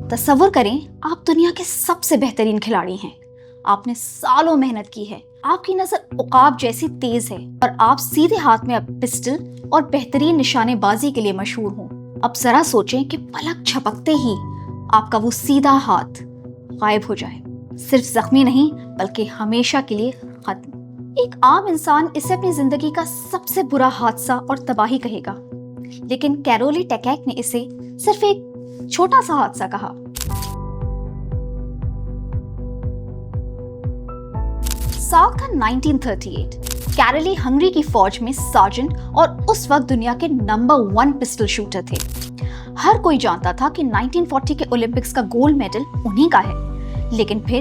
तसव्वुर करें, आप दुनिया के सबसे बेहतरीन खिलाड़ी हैं। आपने सालों मेहनत की है, आपकी नजर उकाब जैसी तेज है और आप सीधे हाथ में अब पिस्टल और बेहतरीन निशानेबाजी के लिए मशहूर हो। अब जरा सोचें कि पलक झपकते ही आपका वो सीधा हाथ गायब हो जाए, सिर्फ जख्मी नहीं बल्कि हमेशा के लिए खत्म। एक आम इंसान इसे अपनी जिंदगी का सबसे बुरा हादसा और तबाही कहेगा, लेकिन कैरोली टैकेक ने इसे सिर्फ एक छोटा सा हादसा कहा। साल था 1938। कैरोली हंगरी की फौज में सार्जेंट और उस वक्त दुनिया के नंबर 1 पिस्टल शूटर थे। हर कोई जानता था कि 1940 के ओलंपिक्स का गोल्ड मेडल उन्हीं का है, लेकिन फिर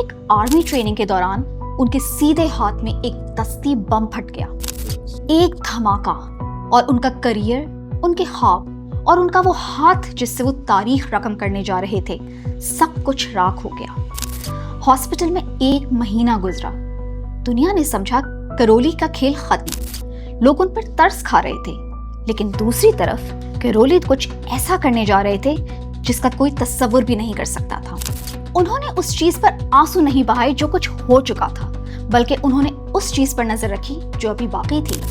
एक आर्मी ट्रेनिंग के दौरान उनके सीधे हाथ में एक दस्ती बम फट गया। एक धमाका और उनका करियर, उनके ख्वाब और उनका वो हाथ जिससे वो तारीख रकम करने जा रहे थे, सब कुछ राख हो गया। हॉस्पिटल में 1 महीना गुजरा। दुनिया ने समझा कैरोली का खेल खत्म। लोग उन पर तरस खा रहे थे, लेकिन दूसरी तरफ कैरोली कुछ ऐसा करने जा रहे थे जिसका कोई तसव्वुर भी नहीं कर सकता था। उन्होंने उस चीज पर आंसू नहीं बहाए जो कुछ हो चुका था, बल्कि उन्होंने उस चीज पर नजर रखी जो अभी बाकी थी,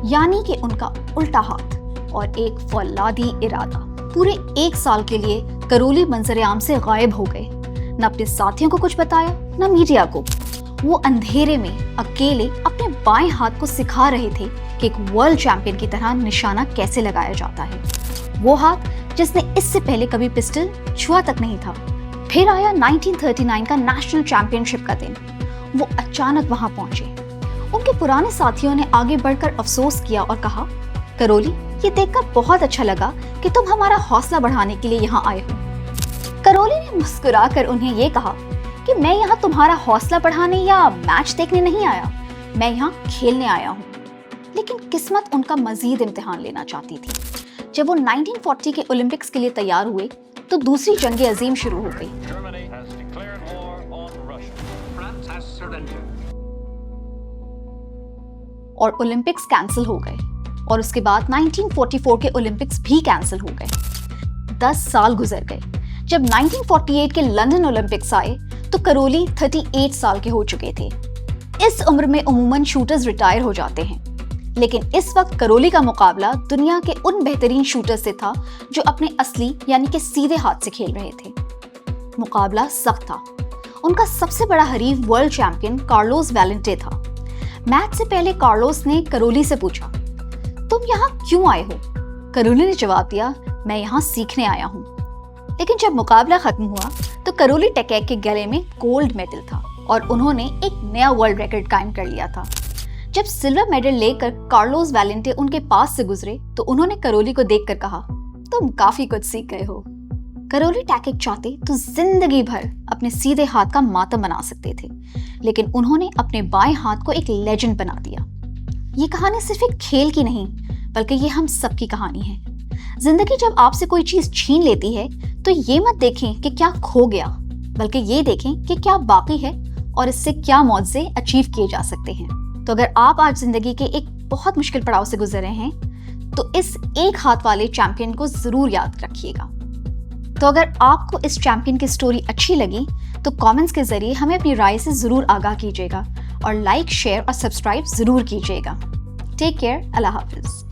यानी कि उनका उल्टा हाथ और एक फौलादी इरादा। पूरे 1 साल के लिए कैरोली मंजर आम से गायब हो गए। न अपने साथियों को कुछ बताया, न मीडिया को। वो अंधेरे में अकेले अपने बाएं हाथ को सिखा रहे थे कि एक वर्ल्ड चैंपियन की तरह निशाना कैसे लगाया जाता है। वो हाथ जिसने इससे पहले कभी पिस्टल छुआ तक नहीं था। फिर आया 1939 का नेशनल चैंपियनशिप का दिन। वो अचानक वहां पहुंचे। उनके पुराने साथियों ने आगे बढ़कर अफसोस किया और कहा, कैरोली, ये देखकर बहुत अच्छा लगा कि तुम हमारा हौसला बढ़ाने के लिए यहाँ आए हो। कैरोली ने मुस्कुराकर उन्हें ये कहा कि मैं यहाँ तुम्हारा हौसला बढ़ाने या मैच देखने नहीं आया, मैं यहाँ खेलने आया हूँ। लेकिन किस्मत उनका मजीद इम्तिहान लेना चाहती थी। जब वो 1940 के ओलंपिक्स के लिए तैयार हुए तो दूसरी जंग अजीम शुरू हो गई। और ओलंपिक्स कैंसिल हो गए और उसके बाद 1944 के ओलंपिक्स भी कैंसिल हो गए। 10 साल गुजर गए। जब 1948 के लंदन ओलंपिक्स आए तो कैरोली 38 साल के हो चुके थे। इस उम्र में उमूमन शूटर्स रिटायर हो जाते हैं, लेकिन इस वक्त कैरोली का मुकाबला दुनिया के उन बेहतरीन शूटर्स से था जो अपने असली यानी कि सीधे हाथ से खेल रहे थे। मुकाबला सख्त था। उनका सबसे बड़ा हरीफ वर्ल्ड चैंपियन कार्लोस वैलेंटे था। मैच से पहले कार्लोस ने कैरोली से पूछा, तुम यहाँ क्यों आए हो? कैरोली ने जवाब दिया, मैं यहाँ सीखने आया हूँ। लेकिन जब मुकाबला खत्म हुआ तो कैरोली टैकेक के गले में गोल्ड मेडल था और उन्होंने एक नया वर्ल्ड रिकॉर्ड कायम कर लिया था। जब सिल्वर मेडल लेकर कार्लोस वैलेंटे उनके पास से गुजरे तो उन्होंने कैरोली को देखकर कहा, तुम काफी कुछ सीख गए हो। कैरोली टैकेक चाहते तो जिंदगी भर अपने सीधे हाथ का मातम बना सकते थे, लेकिन उन्होंने अपने बाएं हाथ को एक लेजेंड बना दिया। ये कहानी सिर्फ एक खेल की नहीं, बल्कि ये हम सबकी कहानी है। जिंदगी जब आपसे कोई चीज छीन लेती है तो ये मत देखें कि क्या खो गया, बल्कि ये देखें कि क्या बाकी है और इससे क्या मौजे अचीव किए जा सकते हैं। तो अगर आप आज जिंदगी के एक बहुत मुश्किल पड़ाव से गुजर रहे हैं तो इस एक हाथ वाले चैंपियन को जरूर याद रखिएगा। तो अगर आपको इस चैंपियन की स्टोरी अच्छी लगी तो कमेंट्स के जरिए हमें अपनी राय से जरूर आगाह कीजिएगा और लाइक, शेयर और सब्सक्राइब जरूर कीजिएगा। टेक केयर, अल्लाह हाफिज।